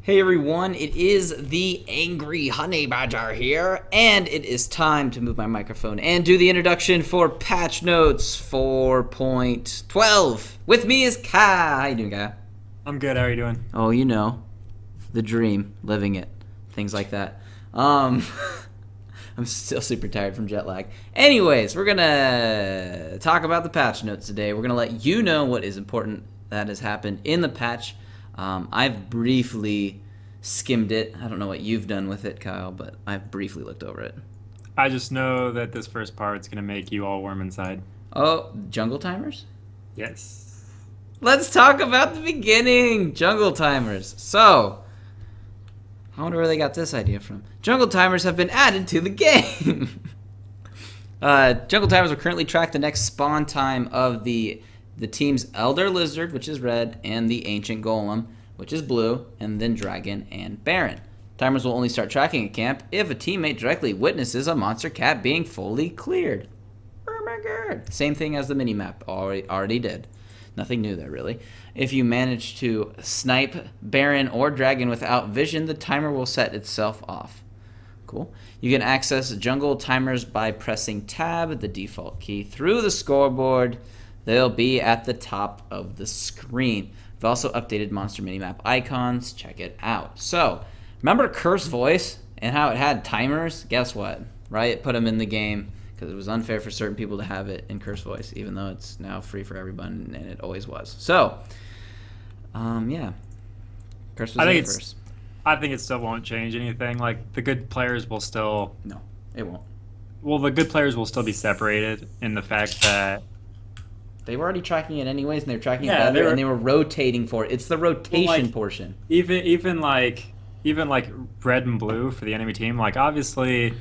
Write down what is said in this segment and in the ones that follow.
Hey everyone, it is the Angry Honey Badger here, and it is time to move my microphone and do the introduction for patch notes 4.12. With me is Kai. How you doing, Kai? I'm good. How are you doing? Oh, you know, the dream, living it, things like that. I'm still super tired from jet lag. Anyways, we're gonna talk about the patch notes today. We're gonna let you know what is important that has happened in the patch. I've briefly skimmed it. I don't know what you've done with it, Kyle, but I've briefly looked over it. I just know that this first part's gonna make you all warm inside. Oh, jungle timers? Yes. Let's talk about the beginning. Jungle timers. So, I wonder where they got this idea from. Jungle timers have been added to the game. Jungle timers will currently track the next spawn time of the team's Elder Lizard, which is red, and the Ancient Golem, which is blue, and then Dragon and Baron. Timers will only start tracking a camp if a teammate directly witnesses a monster cat being fully cleared. Oh my god. Same thing as the minimap already did. Nothing new there, really. If you manage to snipe Baron or Dragon without vision, the timer will set itself off. Cool. You can access jungle timers by pressing tab, the default key, through the scoreboard. They'll be at the top of the screen. We've also updated monster minimap icons. Check it out. So, remember Curse Voice and how it had timers? Guess what? Riot put them in the game because it was unfair for certain people to have it in Curse Voice, even though it's now free for everyone, and it always was. So, yeah. Curse was in first. I think it still won't change anything. Like, the good players will still... No, it won't. Well, the good players will still be separated in the fact that... They were already tracking it anyways, and they were tracking it better, and they were rotating for it. It's the rotation portion. Even like red and blue for the enemy team, like, obviously,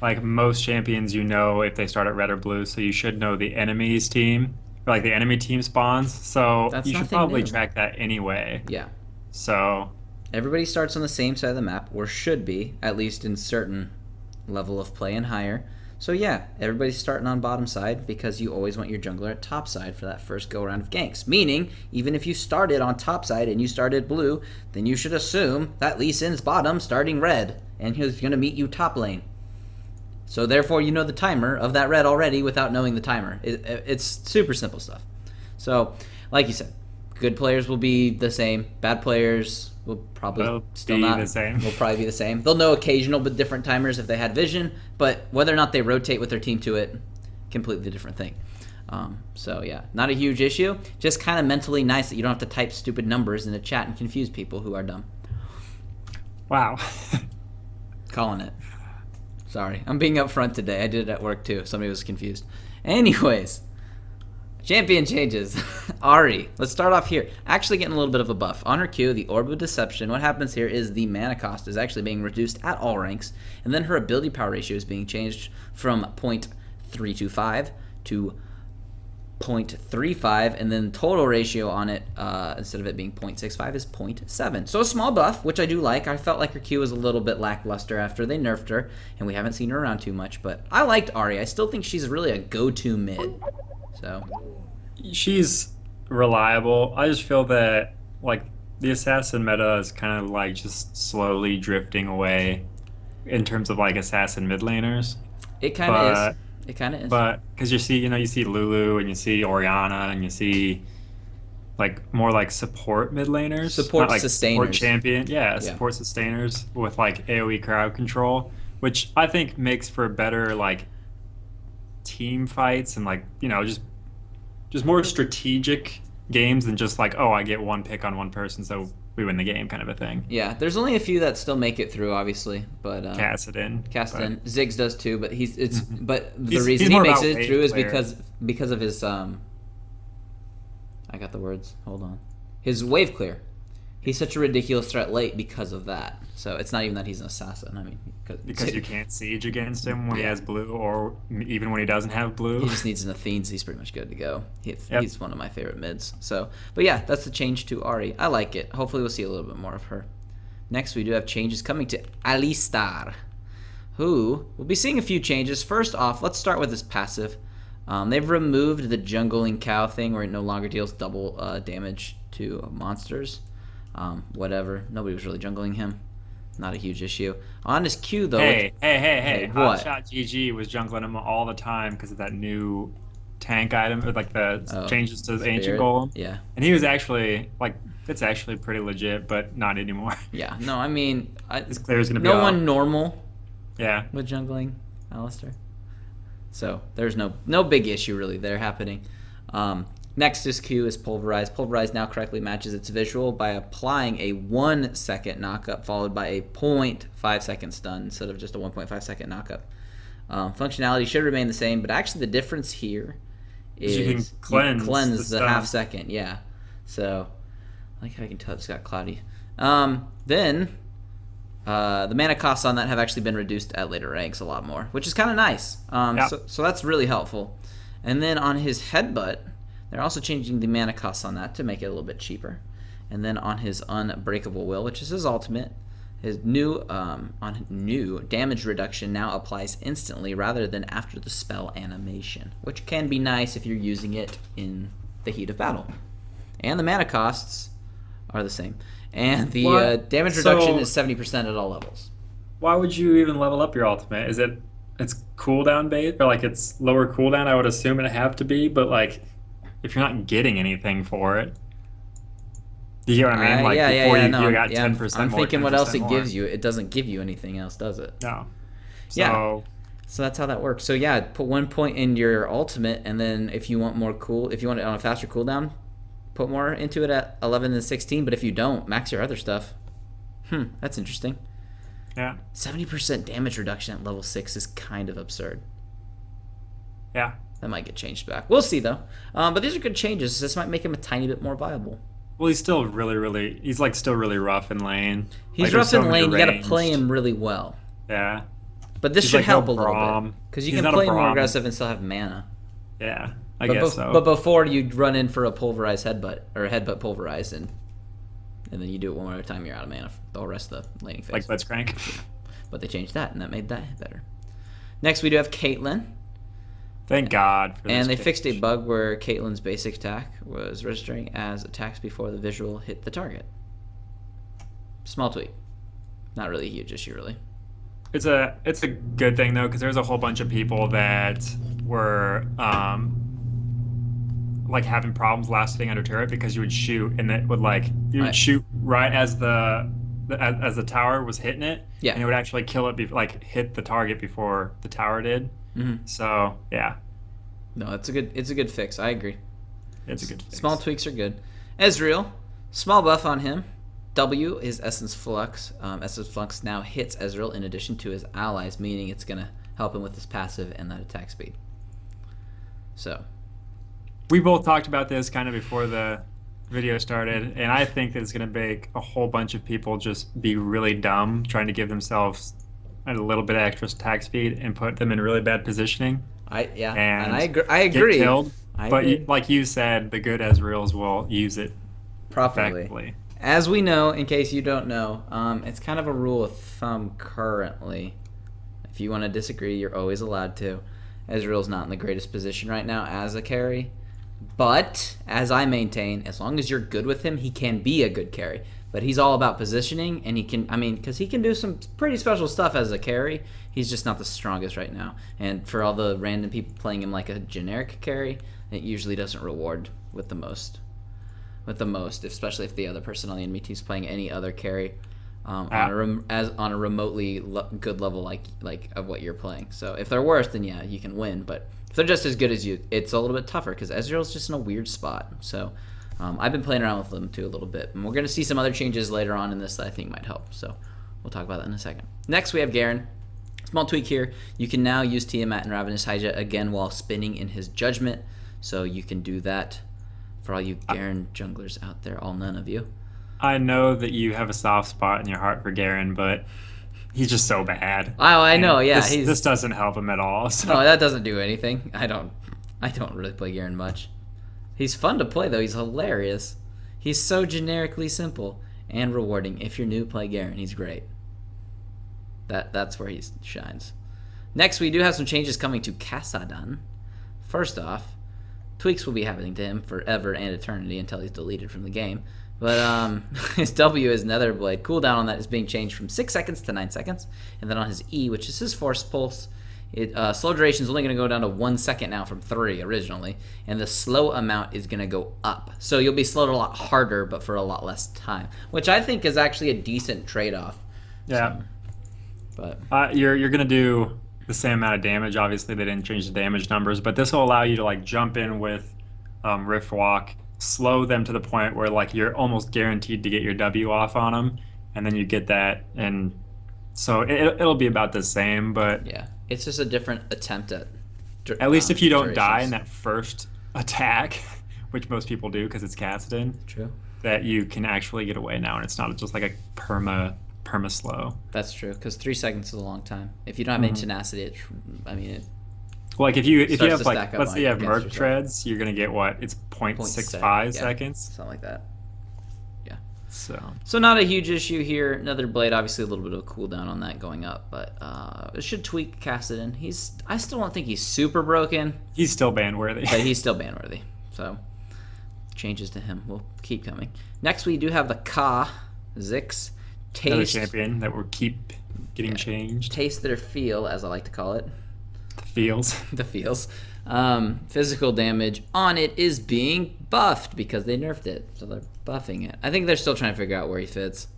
like, most champions, you know if they start at red or blue, so you should know the enemy's team, or, like, the enemy team spawns, so you should probably track that anyway. Yeah. So... Everybody starts on the same side of the map, or should be, at least in certain level of play and higher. So yeah, everybody's starting on bottom side because you always want your jungler at top side for that first go around of ganks. Meaning, even if you started on top side and you started blue, then you should assume that Lee Sin's bottom starting red, and he's going to meet you top lane. So therefore, you know the timer of that red already without knowing the timer. It's super simple stuff. So, like you said, good players will be the same. Bad players will probably Will probably be the same. They'll know occasional but different timers if they had vision, but whether or not they rotate with their team to it, completely different thing. So yeah, not a huge issue. Just kind of mentally nice that you don't have to type stupid numbers in a chat and confuse people who are dumb. Wow. Calling it. Sorry, I'm being upfront today. I did it at work too. Somebody was confused. Anyways. Champion changes. Ahri. Let's start off here. Actually getting a little bit of a buff. On her Q, the Orb of Deception, what happens here is the mana cost is actually being reduced at all ranks, and then her ability power ratio is being changed from 0.325 to 0.35, and then total ratio on it, instead of it being 0.65, is 0.7. So a small buff, which I do like. I felt like her Q was a little bit lackluster after they nerfed her, and we haven't seen her around too much, but I liked Ahri. I still think she's really a go-to mid. So she's reliable. I just feel that, like, the assassin meta is kind of like just slowly drifting away in terms of, like, assassin mid laners. It kind of is. It kind of is. But because you see Lulu and you see Orianna and you see, like, more like support mid laners, support like sustainers, support champion, support sustainers with like AOE crowd control, which I think makes for better, like, team fights and, like, you know, just more strategic games than just like, oh, I get one pick on one person so we win the game kind of a thing. Yeah, there's only a few that still make it through, obviously, but Kasdan, Ziggs does too, but but the reason he makes it through is because of his I got the words. Hold on. His wave clear. He's such a ridiculous threat late because of that. So it's not even that he's an assassin. I mean, because you can't siege against him when he has blue, or even when he doesn't have blue. He just needs an Athenes. He's pretty much good to go. He's one of my favorite mids. So, but yeah, that's the change to Ahri. I like it. Hopefully, we'll see a little bit more of her. Next, we do have changes coming to Alistar, who we'll be seeing a few changes. First off, let's start with his passive. They've removed the jungling cow thing, where it no longer deals double damage to monsters. Whatever. Nobody was really jungling him. Not a huge issue. On his Q, though... Hey. What? Hotshot GG was jungling him all the time because of that new tank item, or like the changes to the Ancient Golem. Yeah. And he was actually, like, it's actually pretty legit, but not anymore. Yeah. No, I mean... It's clear it's going to be no one normal yeah. with jungling Alistar. So there's no big issue really there happening. Next is Q is Pulverize. Pulverize now correctly matches its visual by applying a 1 second knockup followed by a 0.5 second stun instead of just a 1.5 second knockup. Functionality should remain the same, but actually the difference here is you can cleanse the half second. Yeah. So I like how I can tell it's got cloudy. Then the mana costs on that have actually been reduced at later ranks a lot more, which is kind of nice. So that's really helpful. And then on his Headbutt, they're also changing the mana costs on that to make it a little bit cheaper. And then on his Unbreakable Will, which is his ultimate, his new damage reduction now applies instantly rather than after the spell animation, which can be nice if you're using it in the heat of battle. And the mana costs are the same. And the damage reduction is 70% at all levels. Why would you even level up your ultimate? Is it's cooldown based, or like it's lower cooldown? I would assume it'd have to be, but like if you're not getting anything for it, you get what I mean? Like before you got 10%. I'm thinking what else it more. gives you. It doesn't give you anything else, does it? No. So that's how that works. So yeah, put 1 point in your ultimate, and then if you want if you want it on a faster cooldown, put more into it at 11 and 16. But if you don't, max your other stuff. That's interesting. Yeah. 70% damage reduction at level 6 is kind of absurd. Yeah. That might get changed back. We'll see though. But these are good changes. This might make him a tiny bit more viable. Well, he's still he's like still really rough in lane. He's rough in lane. You got to play him really well. Yeah. But this should help a little bit because you can play more aggressive and still have mana. Yeah, I guess so. But before you'd run in for a pulverized headbutt or a headbutt pulverized, and then you do it one more time. You're out of mana for the whole rest of the laning phase. Like Blitzcrank. But they changed that, and that made that better. Next, we do have Caitlyn. Thank God for this. And they fixed a bug where Caitlyn's basic attack was registering as attacks before the visual hit the target. Small tweak. Not really a huge issue, really. It's a good thing though, because there's a whole bunch of people that were like having problems last hitting under turret because you would shoot and it would shoot right as the tower was hitting it, and it would actually kill it hit the target before the tower did. So yeah. No, it's a good fix. I agree. It's a good fix. Small tweaks are good. Ezreal, small buff on him. W is Essence Flux. Essence Flux now hits Ezreal in addition to his allies, meaning it's going to help him with his passive and that attack speed. So. We both talked about this kind of before the video started, and I think that it's going to make a whole bunch of people just be really dumb trying to give themselves a little bit of extra attack speed and put them in really bad positioning. I agree. Get killed. Like you said, the good Ezreals will use it properly. As we know, in case you don't know, it's kind of a rule of thumb currently. If you want to disagree, you're always allowed to. Ezreal's not in the greatest position right now as a carry. But, as I maintain, as long as you're good with him, he can be a good carry. But he's all about positioning, and because he can do some pretty special stuff as a carry. He's just not the strongest right now. And for all the random people playing him like a generic carry, it usually doesn't reward with the most, especially if the other person on the enemy team is playing any other carry on a remotely good level like of what you're playing. So if they're worse, then yeah, you can win. But if they're just as good as you, it's a little bit tougher because Ezreal's just in a weird spot. So I've been playing around with them too a little bit, and we're going to see some other changes later on in this that I think might help. So we'll talk about that in a second. Next, we have Garen. Small tweak here. You can now use Tiamat and Ravenous Hyja again while spinning in his Judgment. So you can do that for all you Garen junglers out there, all none of you. I know that you have a soft spot in your heart for Garen, but he's just so bad. Oh, I know, yeah. This doesn't help him at all. So. No, that doesn't do anything. I don't really play Garen much. He's fun to play, though. He's hilarious. He's so generically simple and rewarding. If you're new, play Garen. He's great. That's where he shines. Next, we do have some changes coming to Kasdan. First off, tweaks will be happening to him forever and eternity until he's deleted from the game. But his W is Nether Blade. Cooldown on that is being changed from 6 seconds to 9 seconds. And then on his E, which is his Force Pulse, slow duration is only going to go down to 1 second now from 3 originally. And the slow amount is going to go up. So you'll be slowed a lot harder, but for a lot less time. Which I think is actually a decent trade-off. Yeah. So, but you're going to do the same amount of damage. Obviously, they didn't change the damage numbers. But this will allow you to like jump in with Rift Walk, slow them to the point where like you're almost guaranteed to get your W off on them, and then you get that, and so it'll be about the same. But yeah, it's just a different attempt at least if you don't durations. die in that first attack, which most people do because it's Kasdan, True. that you can actually get away now, and it's not just like a perma slow. That's true, because 3 seconds is a long time. If you don't have any tenacity, Like if you have starts to like, stack up let's on say you have against Merc yourself. Treads, you're gonna get what? It's 0.65 seconds. something like that. Yeah. So not a huge issue here. Nether Blade, obviously a little bit of a cooldown on that going up, but it should tweak Kasdan. I still don't think he's super broken. he's still ban worthy. But he's still ban worthy. So changes to him will keep coming. Next we do have the Khazix. Another Taste, champion that will keep getting changed. taste their feel, as I like to call it. The feels. The feels. Physical damage on it is being buffed because they nerfed it, so they're buffing it. I think they're still trying to figure out where he fits.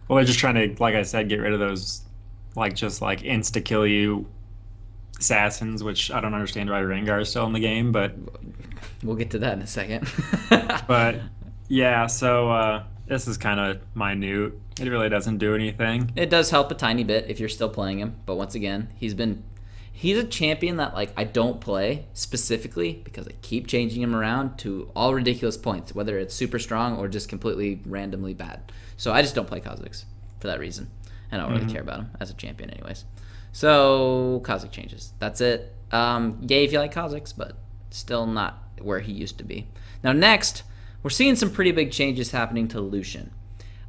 Well, they're just trying to, like I said, get rid of those, like just like insta kill you assassins, which I don't understand why Rengar is still in the game, but We'll get to that in a second. but yeah. So this is kind of minute. It really doesn't do anything. It does help a tiny bit if you're still playing him, but once again, he's a champion that like I don't play specifically because I keep changing him around to all ridiculous points, whether it's super strong or just completely randomly bad. So I just don't play Khazix for that reason. I don't really care about him as a champion anyways. So Khazix changes. That's it. Yay if you like Khazix, but still not where he used to be. Now next, we're seeing some pretty big changes happening to Lucian.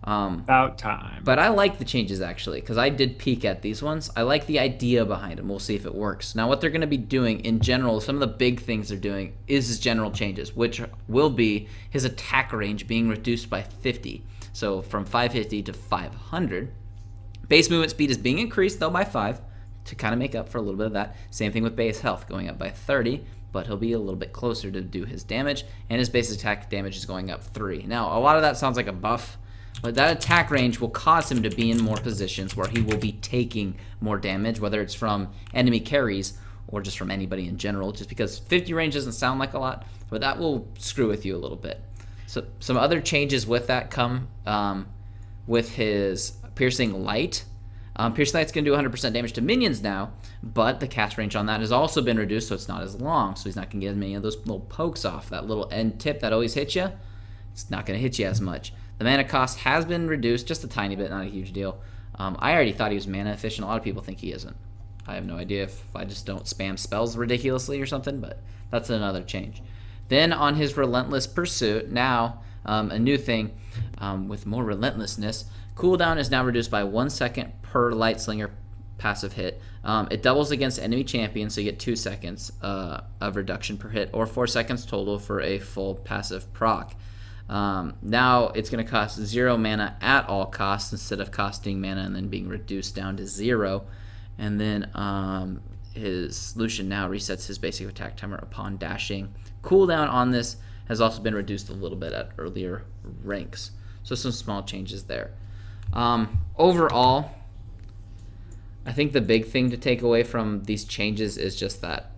About time. But I like the changes actually, because I did peek at these ones. I like the idea behind them. We'll see if it works. Now, what they're going to be doing in general, some of the big things they're doing is general changes, which will be his attack range being reduced by 50. So from 550 to 500. Base movement speed is being increased though by 5 to kind of make up for a little bit of that. Same thing with base health going up by 30, but he'll be a little bit closer to do his damage, and his base attack damage is going up 3. Now, a lot of that sounds like a buff. But that attack range will cause him to be in more positions where he will be taking more damage, whether it's from enemy carries or just from anybody in general, just because 50 range doesn't sound like a lot, but that will screw with you a little bit. So some other changes with that come with his Piercing Light. Piercing Light's going to do 100% damage to minions now, but the cast range on that has also been reduced, so it's not as long, so he's not going to get as many of those little pokes off. That little end tip that always hits you, it's not going to hit you as much. The mana cost has been reduced just a tiny bit, not a huge deal. I already thought he was mana efficient. A lot of people think he isn't. I have no idea if I just don't spam spells ridiculously or something, but that's another change. Then on his Relentless Pursuit, now a new thing with more relentlessness, cooldown is now reduced by 1 second per Light Slinger passive hit. It doubles against enemy champions, so you get 2 seconds of reduction per hit, or 4 seconds total for a full passive proc. Now it's going to cost 0 mana at all costs instead of costing mana and then being reduced down to 0. And then his Lucian now resets his basic attack timer upon dashing. Cooldown on this has also been reduced a little bit at earlier ranks. So some small changes there. Overall, I think the big thing to take away from these changes is just that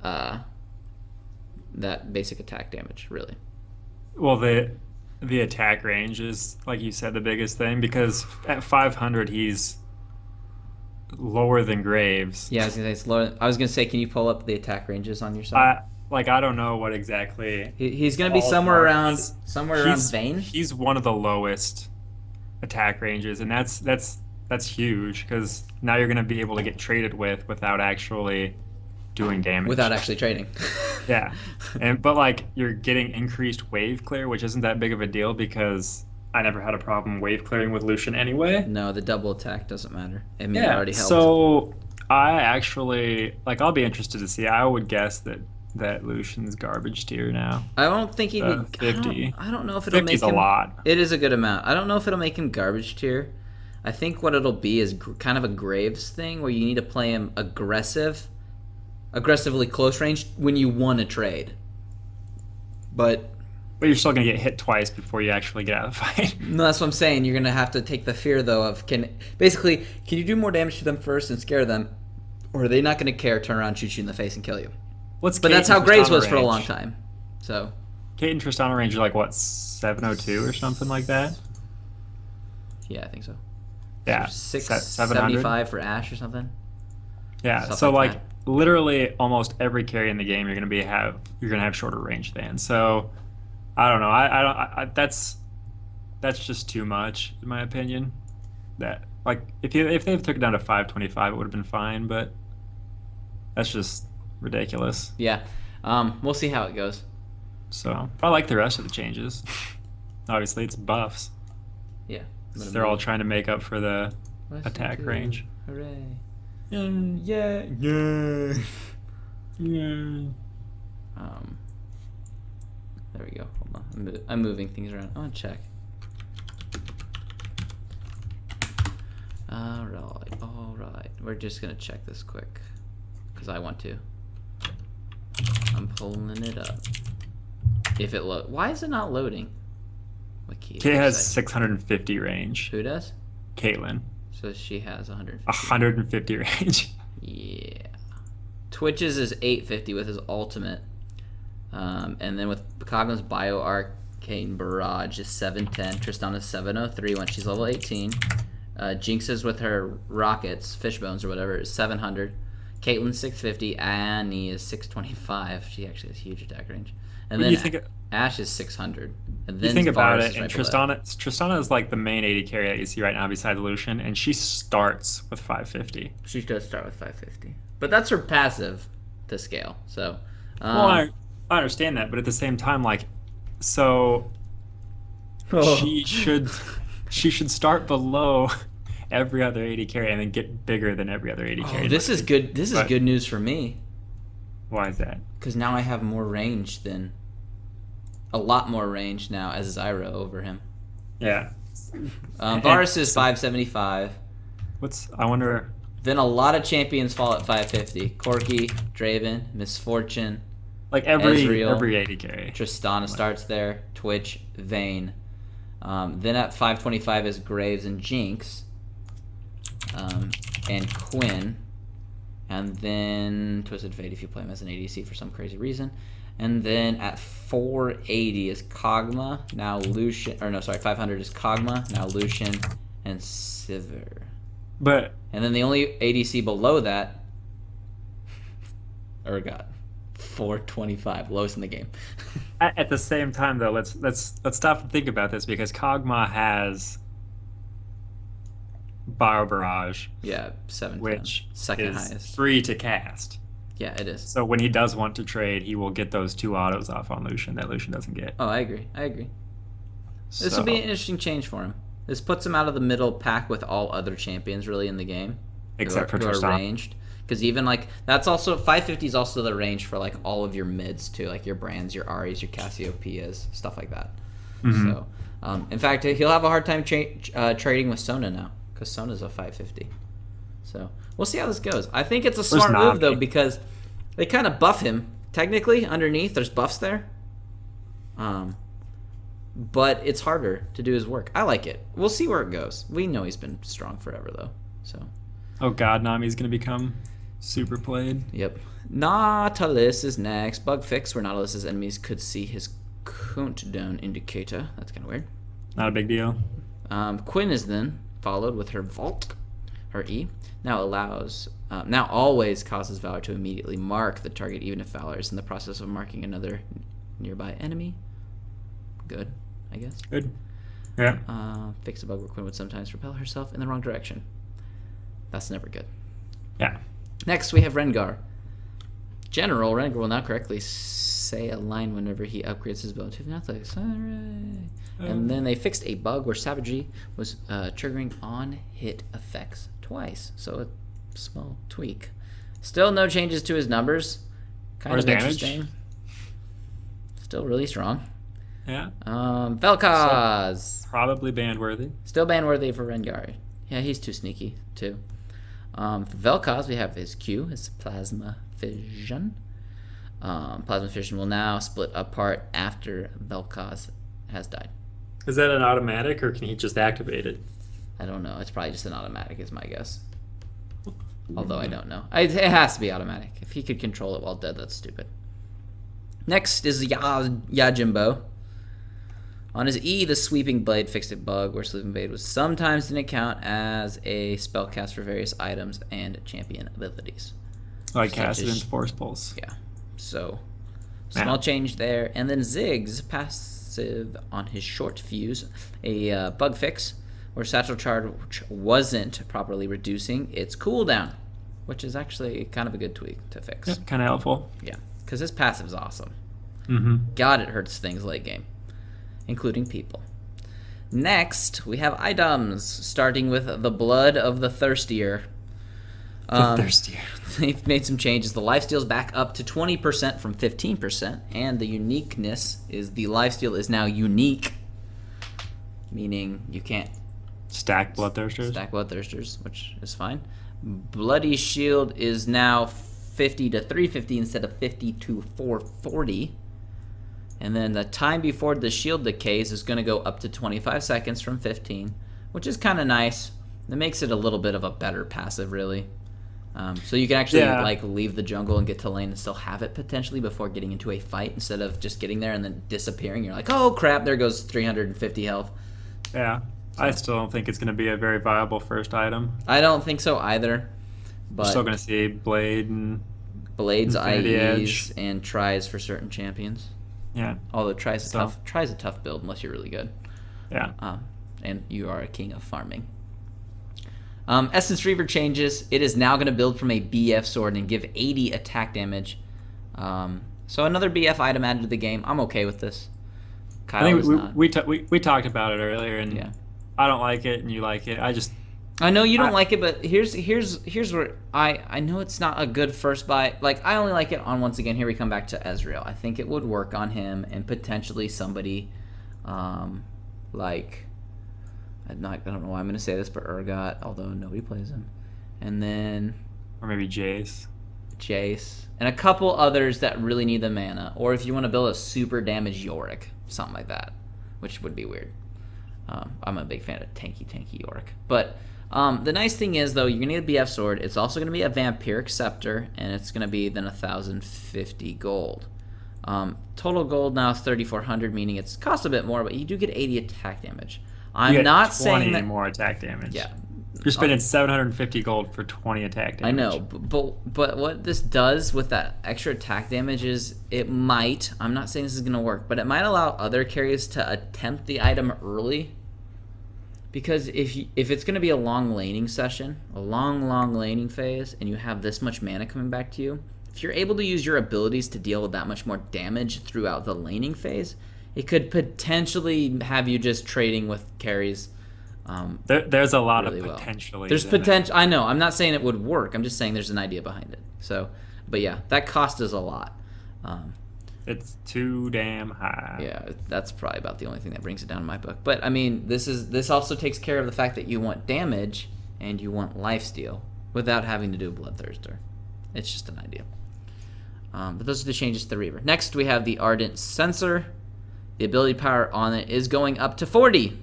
that basic attack damage, really. Well, the attack range is, like you said, the biggest thing, because at 500 he's lower than Graves. Yeah, I was gonna say it's lower. I was gonna say, can you pull up the attack ranges on your side? I don't know what exactly. He's gonna be somewhere around Vayne. He's one of the lowest attack ranges, and that's huge, because now you're gonna be able to get traded without actually doing damage. Without actually trading. Yeah, but like you're getting increased wave clear, which isn't that big of a deal because I never had a problem wave clearing with Lucian anyway. No, the double attack doesn't matter. I mean, yeah, it already helped. So I actually, like, I'll be interested to see. I would guess that that Lucian's garbage tier now. I don't think he'd be 50. I don't know if it'll make 50's him. a lot. It is a good amount. I don't know if it'll make him garbage tier. I think what it'll be is kind of a Graves thing where you need to play him aggressively close range when you want to trade. But you're still gonna get hit twice before you actually get out of the fight. no, that's what I'm saying. You're gonna have to take the fear though of can you do more damage to them first and scare them, or are they not gonna care, turn around, shoot you in the face, and kill you? But that's how Graves was for a long time. So Kate and Tristana range are like what, 702 or something like that? Yeah, I think so. Yeah, 675 for Ashe or something. Yeah, Stuff so like like literally almost every carry in the game you're gonna have shorter range than. So I don't know. I that's just too much in my opinion. That like if they've took it down to 525, it would have been fine, but that's just ridiculous. Yeah, we'll see how it goes. So I like the rest of the changes. Obviously, it's buffs. Yeah, They're all trying to make up for the attack range. Hooray! Yeah. There we go. Hold on. I'm moving things around. I want to check. All right. We're just gonna check this quick because I want to. I'm pulling it up. If it load, why is it not loading? Wiki. Kate has 650 range. Who does? Caitlyn. So she has 150. 150 range. Yeah. Twitch's is 850 with his ultimate. And then with Cogman's Bio Arcane Barrage is 710. Tristana's 703 when she's level 18. Jinx's with her rockets, fishbones or whatever, is 700. Caitlyn's 650. Annie is 625. She actually has huge attack range. And then Ashe is 600. And then you think about it, right and Tristana is like the main AD carry that you see right now besides Lucian, and she starts with 550. She does start with 550. But that's her passive to scale. So well, I understand that, but at the same time, like, so she should start below every other AD carry and then get bigger than every other AD carry. This is good. This is good news for me. Why is that? Because now I have more range than a lot more range now as Zyra over him. Yeah. Varus is 575. I wonder. Then a lot of champions fall at 550. Corki, Draven, Misfortune. Like every Ezreal, AD carry. Tristana starts there. Twitch, Vayne. Then at 525 is Graves and Jinx. And Quinn. And then Twisted Fate if you play him as an ADC for some crazy reason. And then at 480 is Kog'Maw, now Lucian, 500 is Kog'Maw, now Lucian, and Sivir. And then the only ADC below that, Urgot, 425, lowest in the game. At the same time, though, let's stop and think about this because Kog'Maw has Bio Barrage. Yeah, 710. Which second is highest. Free to cast. Yeah, it is. So when he does want to trade, he will get those 2 autos off on Lucian that Lucian doesn't get. Oh, I agree. This will be an interesting change for him. This puts him out of the middle pack with all other champions really in the game. Except for who are Tristana. Ranged. Because even like, that's also, 550 is also the range for like all of your mids too. Like your Brands, your Aries, your Cassiopeias, stuff like that. Mm-hmm. So, in fact, he'll have a hard time trading with Sona now. Because Sona's a 550. So, we'll see how this goes. I think it's a smart move, though, because they kind of buff him. Technically, underneath, there's buffs there. But it's harder to do his work. I like it. We'll see where it goes. We know he's been strong forever, though. So. Oh, God, Nami's going to become super played. Yep. Nautilus is next. Bug fix where Nautilus's enemies could see his countdown indicator. That's kind of weird. Not a big deal. Quinn is then followed with her Vault, her E. Now always causes Valor to immediately mark the target, even if Valor is in the process of marking another nearby enemy. Good, I guess. Good. Yeah. Fix a bug where Quinn would sometimes propel herself in the wrong direction. That's never good. Yeah. Next, we have Rengar. General Rengar will now correctly say a line whenever he upgrades his ability to Athletics. And then they fixed a bug where Savagery was triggering on-hit effects twice. So a small tweak. Still no changes to his numbers. Kind of damage? interesting. Still really strong. Yeah. Vel'Koz. So, probably ban-worthy. Still ban-worthy for Rengar. Yeah, he's too sneaky, too. For Vel'Koz, we have his Q, his Plasma Fission. Plasma Fission will now split apart after Vel'Koz has died. Is that an automatic, or can he just activate it? I don't know. It's probably just an automatic is my guess. Although I don't know. It has to be automatic. If he could control it while dead, that's stupid. Next is Yajimbo. On his E, the Sweeping Blade fixed a bug where Sweeping Blade was sometimes didn't count as a spell cast for various items and champion abilities. Like Kasdan's Force Pulse. Yeah. So, small change there. And then Ziggs, passive on his short fuse, a bug fix where Satchel Charge wasn't properly reducing its cooldown, which is actually kind of a good tweak to fix. Yeah, kind of helpful. Yeah, because his passive's awesome. Mm-hmm. God, it hurts things late game, including people. Next, we have items, starting with the Blood of the Thirstier. Thirstier. They've made some changes. The lifesteal's back up to 20% from 15%, and the uniqueness is the lifesteal is now unique, meaning you can't stack Bloodthirsters. Stack Bloodthirsters, which is fine. Bloody Shield is now 50 to 350 instead of 50 to 440. And then the time before the shield decays is going to go up to 25 seconds from 15, which is kind of nice. It makes it a little bit of a better passive, really. So you can actually like leave the jungle and get to lane and still have it potentially before getting into a fight instead of just getting there and then disappearing. You're like, oh crap, there goes 350 health. Yeah. I still don't think it's going to be a very viable first item. I don't think so either. But we're still going to see Blade and Blades, Infinity IEs, Edge. and tries for certain champions. Yeah. Although tries a tough build unless you're really good. Yeah. And you are a king of farming. Essence Reaver Changes. It is now going to build from a BF sword and give 80 attack damage. So another BF item added to the game. I'm okay with this. Kyle I think is not. we talked about it earlier, and yeah. I don't like it, and you like it. I know you don't like it, but here's where I know it's not a good first buy. Like, I only like it on, once again, here we come back to Ezreal. I think it would work on him and potentially somebody like I don't know why I'm going to say this, but Urgot, although nobody plays him. And then or maybe Jace, and a couple others that really need the mana, or if you want to build a super damaged Yorick, something like that, which would be weird. I'm a big fan of tanky Yorick. But the nice thing is, though, you're going to need a BF sword. It's also going to be a Vampiric Scepter, and it's going to be then 1,050 gold. Total gold now is 3,400, meaning it's cost a bit more, but you do get 80 attack damage. I'm not saying that more attack damage. Yeah. You're spending 750 gold for 20 attack damage. I know, but what this does with that extra attack damage is it might, I'm not saying this is going to work, but it might allow other carriers to attempt the item early. Because if it's going to be a long laning session, a long laning phase, and you have this much mana coming back to you, if you're able to use your abilities to deal with that much more damage throughout the laning phase, it could potentially have you just trading with carries. There's a lot really of potential. Well. There's potential. I know. I'm not saying it would work. I'm just saying there's an idea behind it. So, but yeah, that cost is a lot. It's too damn high. Yeah, that's probably about the only thing that brings it down in my book. But I mean, this also takes care of the fact that you want damage and you want lifesteal without having to do a Bloodthirster. It's just an idea. But those are the changes to the Reaver. Next, we have the Ardent Sensor. The ability power on it is going up to 40.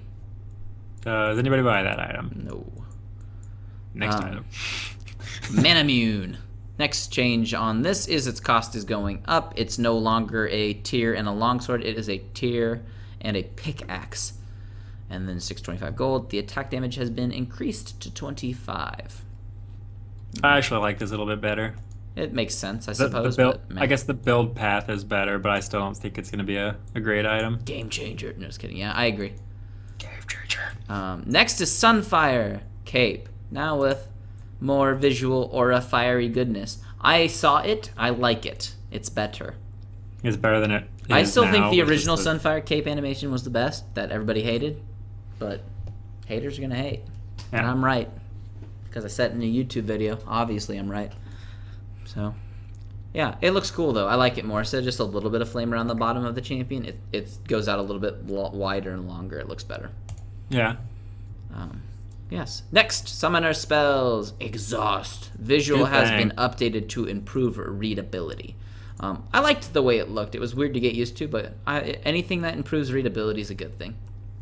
Does anybody buy that item? No. Next item. Manamune. Next change on this is its cost is going up. It's no longer a tier and a longsword. It is a tier and a pickaxe. And then 625 gold. The attack damage has been increased to 25. I actually like this a little bit better. It makes sense, I suppose. I guess the build path is better, but I still don't think it's going to be a great item. Game changer. No, just kidding. Yeah, I agree. Game changer. Next is Sunfire Cape. Now with more visual aura fiery goodness. I saw it. I like it. It's better. It's better than it is I still think now, the original Sunfire Cape animation was the best that everybody hated, but haters are going to hate. Yeah. And I'm right because I said it in a YouTube video. Obviously, I'm right. So, Yeah, it looks cool though. I like it more. So just a little bit of flame around the bottom of the champion. It goes out a little bit wider and longer. It looks better. Yeah. Yes. Next, summoner spells. Exhaust. Visual has been updated to improve readability. I liked the way it looked. It was weird to get used to, but anything that improves readability is a good thing.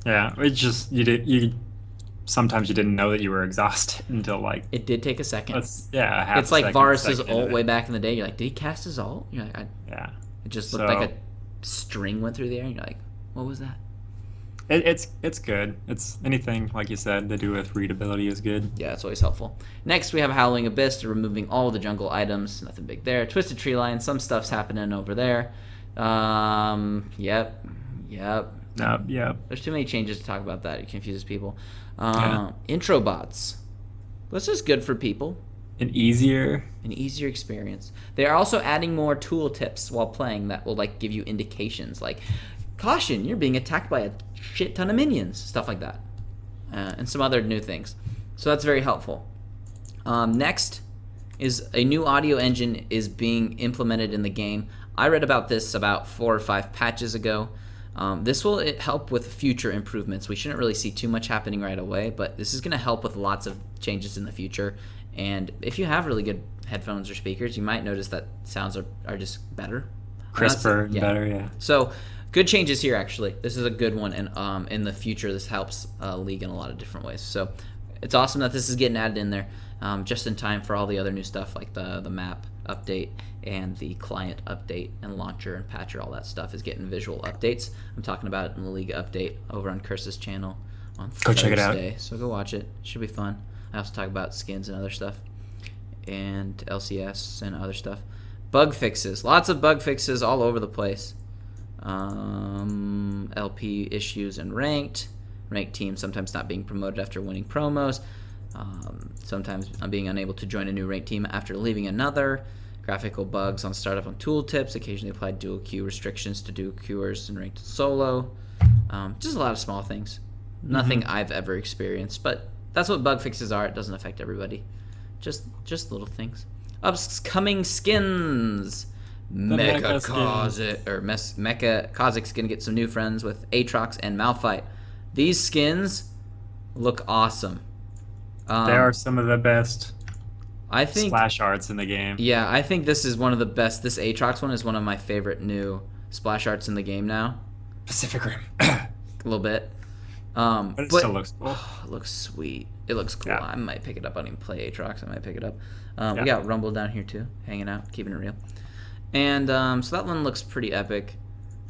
Yeah, it's just sometimes you didn't know that you were exhausted until like it did take a second. It's like Varus's ult way back in the day. You're like, did he cast his ult? You're like, yeah. It just looked like a string went through the air, and you're like, what was that? It's good. It's anything like you said to do with readability is good. Yeah, it's always helpful. Next, we have Howling Abyss, removing all the jungle items. Nothing big there. Twisted Tree Line. Some stuff's happening over there. Yep. There's too many changes to talk about that. It confuses people. Intro bots. This is good for people. An easier experience. They are also adding more tool tips while playing that will like give you indications like, caution, you're being attacked by a shit ton of minions, stuff like that, and some other new things. So that's very helpful. Next is a new audio engine is being implemented in the game. I read about this about 4 or 5 patches ago. This will help with future improvements. We shouldn't really see too much happening right away, but this is going to help with lots of changes in the future. And if you have really good headphones or speakers, you might notice that sounds are just better. Crisper, better, yeah. So good changes here, actually. This is a good one, and in the future, this helps League in a lot of different ways. So it's awesome that this is getting added in there just in time for all the other new stuff like the map update and the client update and launcher and patcher. All that stuff is getting visual updates. I'm talking about it in the League update over on Curse's channel on Thursday. Check it out. So go watch it. Should be fun. I also talk about skins and other stuff and LCS and other stuff. Bug fixes. Lots of bug fixes all over the place. LP issues and ranked teams sometimes not being promoted after winning promos, sometimes being unable to join a new ranked team after leaving another, graphical bugs on startup on tooltips, occasionally applied dual queue restrictions to dual queuers and ranked solo, just a lot of small things, nothing I've ever experienced, but that's what bug fixes are. It doesn't affect everybody, just little things. Upcoming skins. Mecha Khazix gonna get some new friends with Aatrox and Malphite. These skins look awesome. They are some of the best I think splash arts in the game. Yeah, I think this is one of the best. This Aatrox one is one of my favorite new splash arts in the game now. Pacific Rim. A little bit. But it still looks cool. It looks sweet. It looks cool. Yeah. I might pick it up. I don't even play Aatrox. I might pick it up. We got Rumble down here too, hanging out, keeping it real. And so that one looks pretty epic.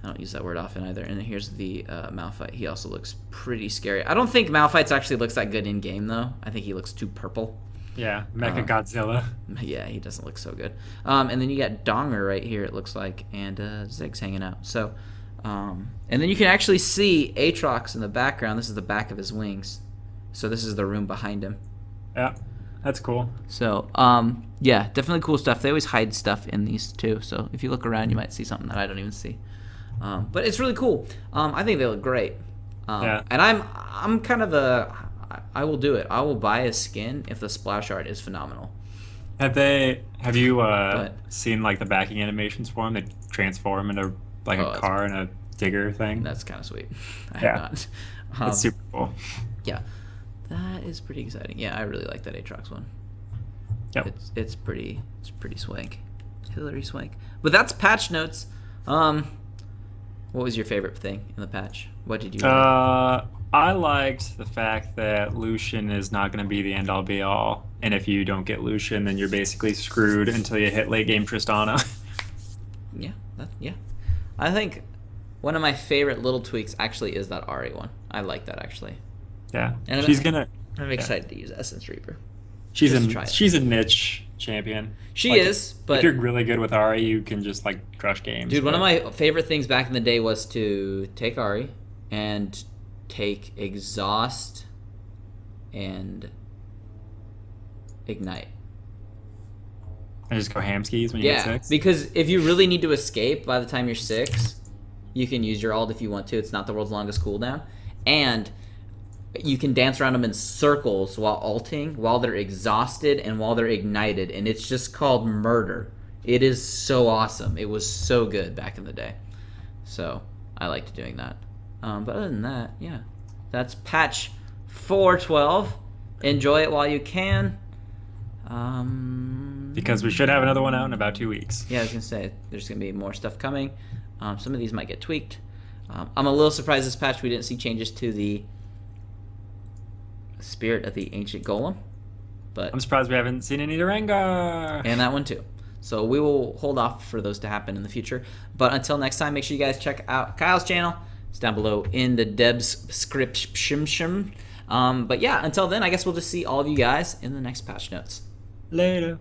I don't use that word often either. And here's the Malphite. He also looks pretty scary. I don't think Malphite actually looks that good in game though. I think he looks too purple. Yeah, Mecha Godzilla. Yeah, he doesn't look so good. And then you got Donger right here, it looks like, and Ziggs hanging out. So, and then you can actually see Aatrox in the background. This is the back of his wings. So this is the room behind him. Yeah, that's cool. So, yeah, definitely cool stuff. They always hide stuff in these too. So if you look around, you might see something that I don't even see. But it's really cool. I think they look great. Yeah. And I'm kind of I will do it. I will buy a skin if the splash art is phenomenal. Have you seen like the backing animations for him? They transform into like a car and a digger thing. That's kind of sweet. I have not. It's super cool. Yeah, that is pretty exciting. Yeah, I really like that Aatrox one. Yep. It's pretty swank. Hillary swank. But that's patch notes. What was your favorite thing in the patch? What did you like? I liked the fact that Lucian is not going to be the end-all be-all, and if you don't get Lucian, then you're basically screwed until you hit late-game Tristana. Yeah. I think one of my favorite little tweaks actually is that Ahri one. I like that, actually. Yeah, and I'm excited to use Essence Reaper. She's a niche champion. She is, but if you're really good with Ahri, you can just like crush games. Dude, one of my favorite things back in the day was to take Ahri and take Exhaust and Ignite. And just go ham skis when you get 6? Because if you really need to escape by the time you're 6, you can use your ult if you want to. It's not the world's longest cooldown. And you can dance around them in circles while ulting, while they're exhausted and while they're ignited. And it's just called murder. It is so awesome. It was so good back in the day. So I liked doing that. But other than that, yeah. That's patch 4.12. Enjoy it while you can. Because we should have another one out in about 2 weeks. Yeah, I was going to say, there's going to be more stuff coming. Some of these might get tweaked. I'm a little surprised this patch we didn't see changes to the Spirit of the Ancient Golem. But I'm surprised we haven't seen any Durangar. And that one too. So we will hold off for those to happen in the future. But until next time, make sure you guys check out Kyle's channel. It's down below in the description. But yeah, until then, I guess we'll just see all of you guys in the next patch notes. Later.